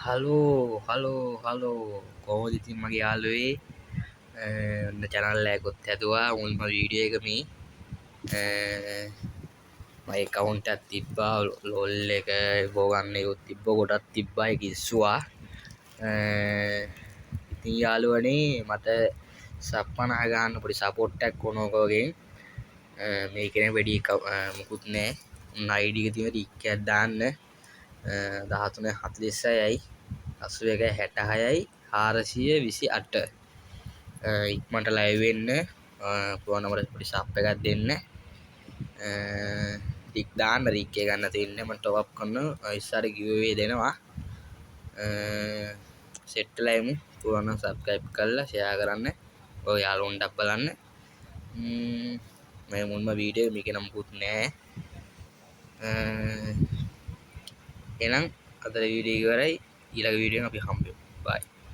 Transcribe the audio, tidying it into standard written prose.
hello කොහොමද ඉතින් මගේ යාළුවේ ඔන්න channel එකකුත් හැදුවා මුල්ම වීඩියෝ එක මේ මගේ account එකක් තිබ්බා lol එක ගෝගන්න එකත් තිබ්බ ගොඩක් තිබ්බා ඒක ඉස්සුවා ඉතින් යාළුවනේ මට sub 50 ගන්න පොඩි support එකක් ඕන ඔයගොල්ලෝගෙන් මේකේ වැඩි මොකුත් නෑ ID එක තියෙන ටික් එකක් දාන්න 1346යි 81 66යි 428 ඉක්මනට ලයිව් වෙන්න පුළුවන් නම් පොඩි සබ් එකක් දෙන්න ටික් දාන්න රික් එක ගන්න තියෙන්නේ මම টপ අප් කරන ඉස්සර ගිව් දෙනවා සෙට් වෙලා යමු පුළුවන් නම් සබ්ස්ක්‍රයිබ් කරලා ෂෙයා කරන්න ඔය යාළුවන්ටත් බලන්න මේ මුල්ම වීඩියෝ මේක නම් පුත් නෑ එහෙනම් අද වීඩියෝ ඉවරයි ඊළඟ වීඩියෝෙන් අපි හම්බෙමු බයි